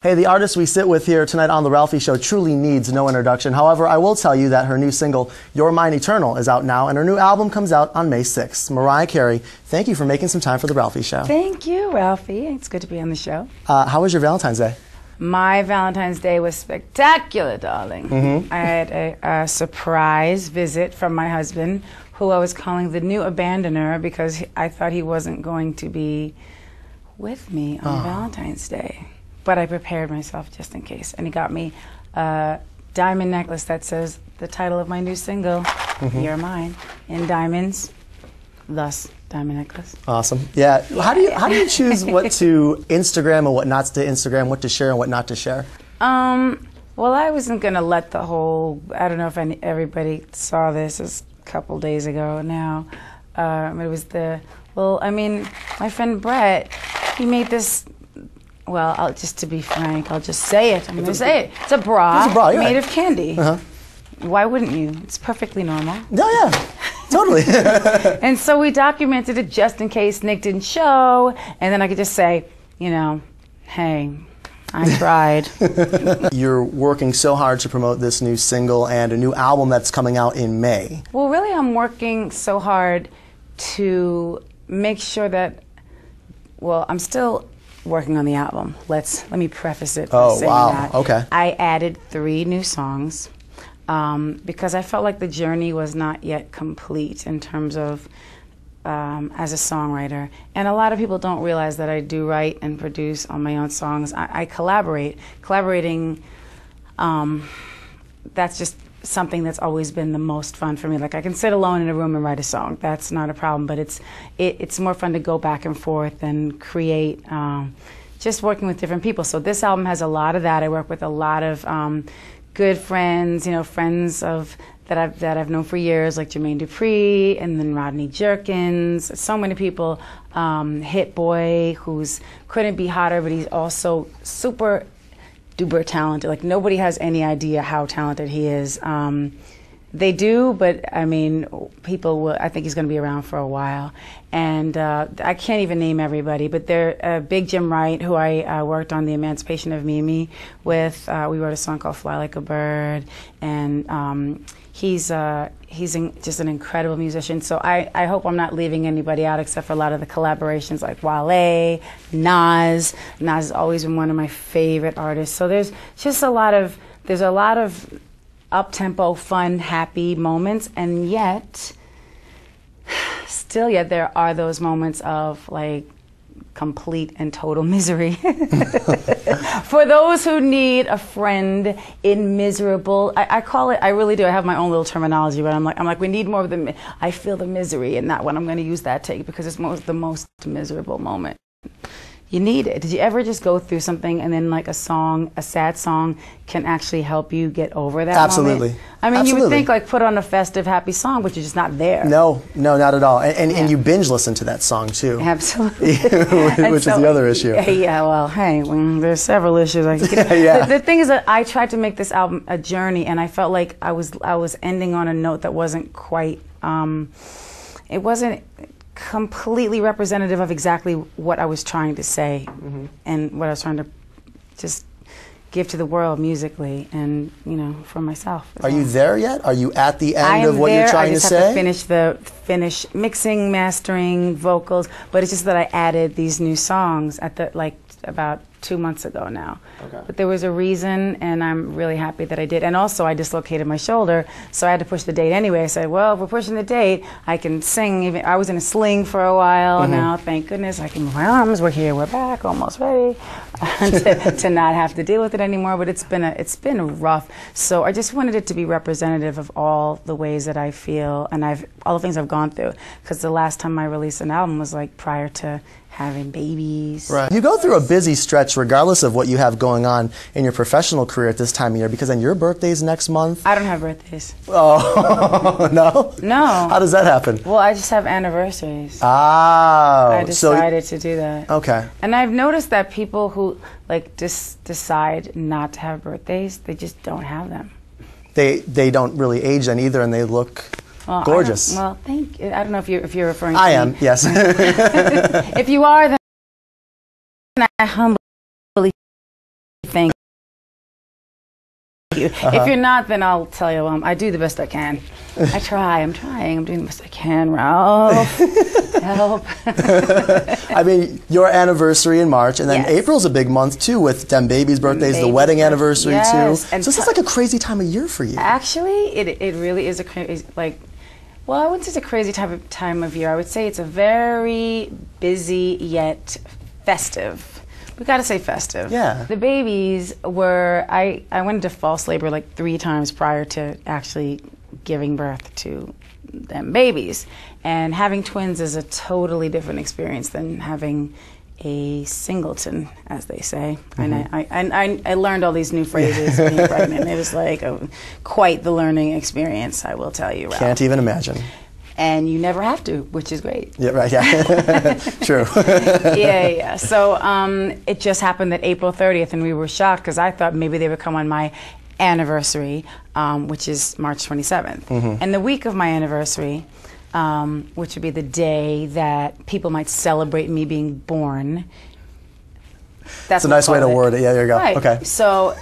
Hey, the artist we sit with here tonight on The Ralphie Show truly needs no introduction. However, I will tell you that her new single, You're Mine Eternal, is out now, and her new album comes out on May 6th. Mariah Carey, thank you for making some time for The Ralphie Show. Thank you, Ralphie. It's good to be on the show. How was your Valentine's Day? My Valentine's Day was spectacular, darling. I had a surprise visit from my husband, who I was calling the new abandoner because I thought he wasn't going to be with me on Valentine's Day. But I prepared myself just in case. And he got me a diamond necklace that says the title of my new single, You're Mine, in diamonds, thus diamond necklace. Awesome. Yeah. How do you choose what to Instagram and what not to Instagram, what to share and what not to share? Well, I wasn't going to let the whole, I don't know if everybody saw this, it was a couple days ago now. It was my friend Brett, he made this. Well, just to be frank, I'll just say it. I'm going to say it. It's a bra, made of candy. Why wouldn't you? It's perfectly normal. Yeah, totally. And so we documented it just in case Nick didn't show, and then I could just say, you know, hey, I tried. You're working so hard to promote this new single and a new album that's coming out in May. Well, really, I'm working so hard to make sure that, well, I'm still working on the album. Let me preface it by saying that. Okay. I added 3 new songs because I felt like the journey was not yet complete in terms of as a songwriter. And a lot of people don't realize that I do write and produce on my own songs. I collaborate. Collaborating, that's just something that's always been the most fun for me. Like I can sit alone in a room and write a song. That's not a problem, but it's more fun to go back and forth and create, just working with different people. So this album has a lot of that. I work with a lot of good friends, friends that I've known for years, like Jermaine Dupri, and then Rodney Jerkins. So many people. Hit Boy, who's couldn't be hotter, but he's also super duper talented. Like nobody has any idea how talented he is. They do, but I mean, people will. I think he's going to be around for a while. And I can't even name everybody, but they're Big Jim Wright, who I worked on The Emancipation of Mimi with. We wrote a song called Fly Like a Bird, and he's just an incredible musician. So I hope I'm not leaving anybody out except for a lot of the collaborations like Wale, Nas. Nas has always been one of my favorite artists. So there's a lot of up-tempo, fun, happy moments, and yet there are those moments of like complete and total misery. For those who need a friend in miserable, I call it, I really do, I have my own little terminology, but I'm like, we need more of the, I feel the misery in that one. I'm going to use that take because it's the most miserable moment. You need it. Did you ever just go through something and then like a sad song can actually help you get over that Absolutely. moment? I mean, you would think like put on a festive, happy song, but you're just not there. No, not at all. And you binge listen to that song too. Absolutely. Which is the other issue. Yeah, well, hey, there's several issues. The thing is that I tried to make this album a journey, and I felt like I was ending on a note that wasn't quite, it wasn't completely representative of exactly what I was trying to say and what I was trying to just give to the world musically and, for myself. Are you there yet? Are you at the end of what you're trying to say? I just have to finish mixing, mastering, vocals, but it's just that I added these new songs at about 2 months ago now. Okay. But there was a reason, and I'm really happy that I did. And also, I dislocated my shoulder, so I had to push the date anyway. I said, well, if we're pushing the date, I can sing. Even I was in a sling for a while. Now, thank goodness, I can move my arms. We're here. We're back. Almost ready to not have to deal with it anymore. But it's been rough. So I just wanted it to be representative of all the ways that I feel and all the things I've gone through. Because the last time I released an album was like prior to having babies. Right. You go through a busy stretch regardless of what you have going on in your professional career at this time of year, because then your birthday's next month. I don't have birthdays. Oh, no? No. How does that happen? Well, I just have anniversaries. Ah. I decided to do that. Okay. And I've noticed that people who decide not to have birthdays, they just don't have them. They don't really age then either, and they look gorgeous. Well, thank you. I don't know if you're referring to I am, yes. If you are, then I humbly thank you. If you're not, then I'll tell you, I do the best I can. I'm trying, I'm doing the best I can, Ralph. Help. I mean, your anniversary in March, and then Yes. April's a big month too, with them baby's birthdays, the wedding anniversary Yes. too. And so this is like a crazy time of year for you. Actually, it really is a crazy, like, well, I wouldn't say it's a crazy time of year. I would say it's a very busy yet festive. We got to say festive. Yeah. The babies were, I went into false labor like 3 times prior to actually giving birth to them babies. And having twins is a totally different experience than having a singleton, as they say. Mm-hmm. And I learned all these new phrases being pregnant. It was like quite the learning experience, I will tell you, Ralph. Can't even imagine. And you never have to, which is great. Yeah, right, yeah. True. Yeah. So it just happened that April 30th, and we were shocked because I thought maybe they would come on my anniversary, which is March 27th. Mm-hmm. And the week of my anniversary, which would be the day that people might celebrate me being born. It's That's a nice way to word it. Yeah, there you go. Right. Okay. So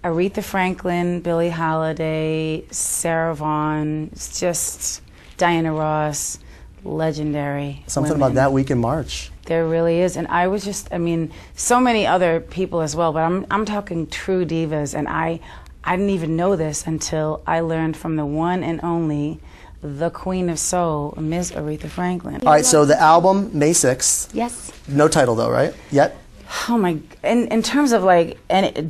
Aretha Franklin, Billie Holiday, Sarah Vaughan, it's just Diana Ross, legendary Something women. about that week in March. There really is, and I was just, I mean, so many other people as well, but I'm talking true divas, and I didn't even know this until I learned from the one and only, the Queen of Soul, Miss Aretha Franklin. All right, so the album, May 6th. Yes. No title though, right? Yet? Oh my, in terms of like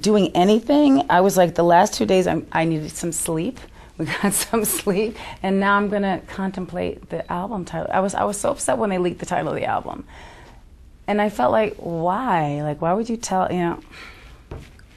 doing anything, I was like the last 2 days I needed some sleep. We got some sleep, and now I'm gonna contemplate the album title. I was so upset when they leaked the title of the album, and I felt like, why? Like, why would you tell? You know,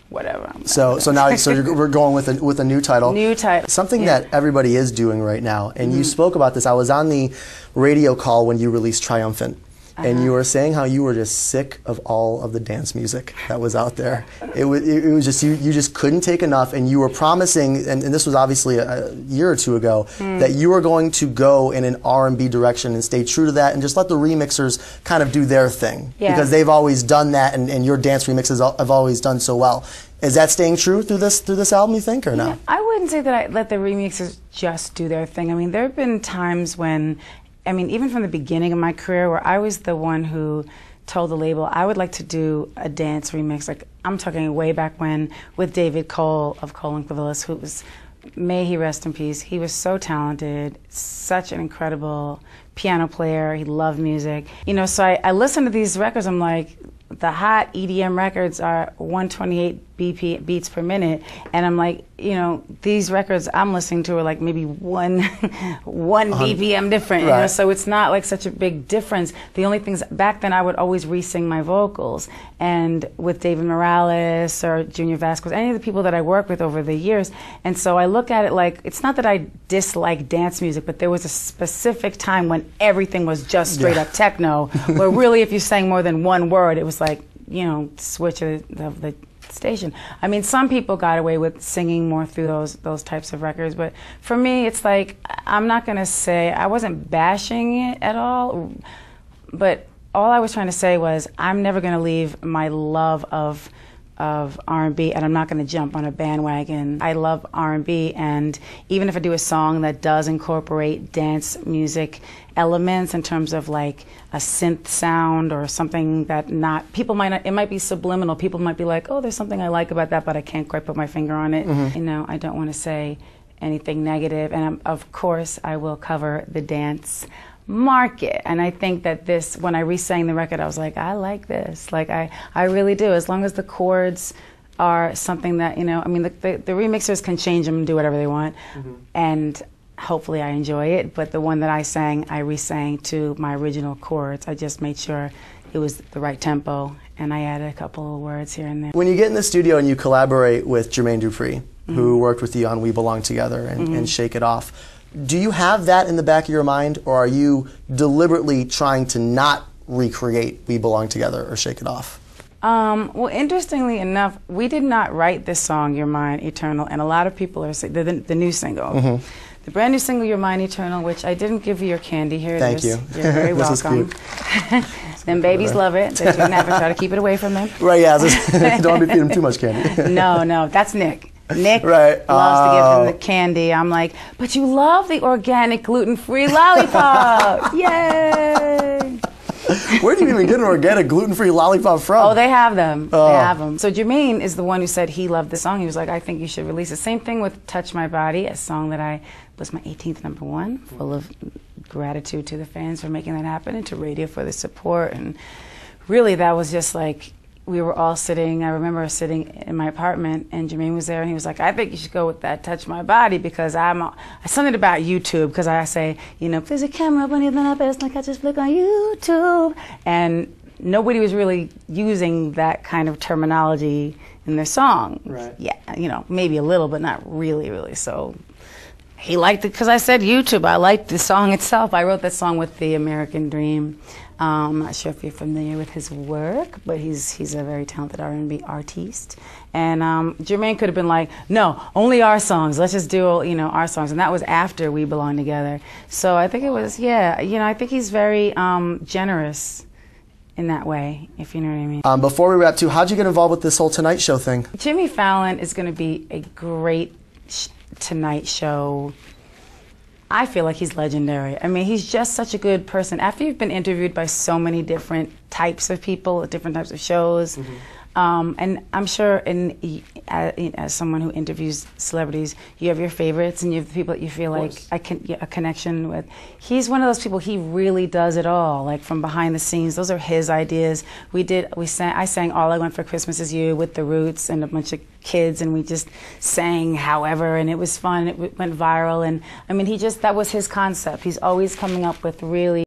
whatever. So now we're going with a new title. New title. Something that everybody is doing right now, and you spoke about this. I was on the radio call when you released Triumphant. And you were saying how you were just sick of all of the dance music that was out there. It was just, you just couldn't take enough, and you were promising, and this was obviously a year or two ago, that you were going to go in an R&B direction and stay true to that and just let the remixers kind of do their thing. Yeah. Because they've always done that, and your dance remixes have always done so well. Is that staying true through this album, you think, or no? Yeah, I wouldn't say that I let the remixers just do their thing. I mean, there have been times when, I mean, even from the beginning of my career, where I was the one who told the label I would like to do a dance remix. Like, I'm talking way back when, with David Cole of Cole and Clavillis, who was, may he rest in peace. He was so talented, such an incredible piano player. He loved music. You know, so I listened to these records. I'm like, the hot EDM records are 128 beats per minute, and I'm like, you know, these records I'm listening to are like maybe one BPM different, you know, so it's not like such a big difference. The only things back then, I would always re-sing my vocals, and with David Morales or Junior Vasquez, any of the people that I work with over the years, and so I look at it like, it's not that I dislike dance music, but there was a specific time when everything was just straight up techno, where really if you sang more than one word, it was like, you know, switch of the station. I mean, some people got away with singing more through those types of records, but for me, it's like, I'm not going to say, I wasn't bashing it at all, but all I was trying to say was, I'm never going to leave my love of R&B, and I'm not going to jump on a bandwagon. I love R&B, and even if I do a song that does incorporate dance music elements in terms of like a synth sound or something that not, people might not, it might be subliminal. People might be like, oh, there's something I like about that, but I can't quite put my finger on it. You know, I don't want to say anything negative, and of course I will cover the dance market. And I think that this, when I re-sang the record, I was like, I like this. Like, I really do. As long as the chords are something that, you know, I mean, the remixers can change them and do whatever they want. And hopefully I enjoy it. But the one that I sang, I re-sang to my original chords. I just made sure it was the right tempo, and I added a couple of words here and there. When you get in the studio and you collaborate with Jermaine Dupri, who worked with you on We Belong Together and Shake It Off, do you have that in the back of your mind, or are you deliberately trying to not recreate We Belong Together or Shake It Off? Well, interestingly enough, we did not write this song, You're Mine Eternal, and a lot of people are saying, the new single. The brand new single, You're Mine Eternal, which I didn't give you your candy. Here it is. Thank you. You're very welcome. Them babies love it. They do never try to keep it away from them. Right, yeah. Don't want to be feeding them too much candy. No, that's Nick. Nick Right. loves to give him the candy. I'm like, but you love the organic gluten-free lollipop. Yay! Where do you even get an organic gluten-free lollipop from? Oh, they have them. They have them. So Jermaine is the one who said he loved the song. He was like, I think you should release it. Same thing with Touch My Body, a song that was my 18th #1, full of gratitude to the fans for making that happen and to radio for the support. And really, that was just like, we were all sitting, I remember sitting in my apartment, and Jermaine was there, and he was like, I think you should go with that Touch My Body, because something about YouTube, because I say, you know, if there's a camera up anything up, it's like I just flick on YouTube. And nobody was really using that kind of terminology in their song. Right. Yeah, you know, maybe a little, but not really, really. So he liked it because I said YouTube. I liked the song itself. I wrote that song with The American Dream. I'm not sure if you're familiar with his work, but he's a very talented R&B artist. And Jermaine could have been like, no, only our songs. Let's just do, you know, our songs. And that was after We Belong Together. So I think it was, yeah, you know, I think he's very generous in that way, if you know what I mean. Before we wrap, too, how'd you get involved with this whole Tonight Show thing? Jimmy Fallon is going to be a great Tonight Show. I feel like he's legendary. I mean, he's just such a good person. After you've been interviewed by so many different types of people, different types of shows, and I'm sure as someone who interviews celebrities, you have your favorites and you have the people that you feel like a connection with. He's one of those people, he really does it all, like from behind the scenes. Those are his ideas. I sang All I Want for Christmas Is You with The Roots and a bunch of kids, and we just sang however, and it was fun. It went viral, and I mean, that was his concept. He's always coming up with really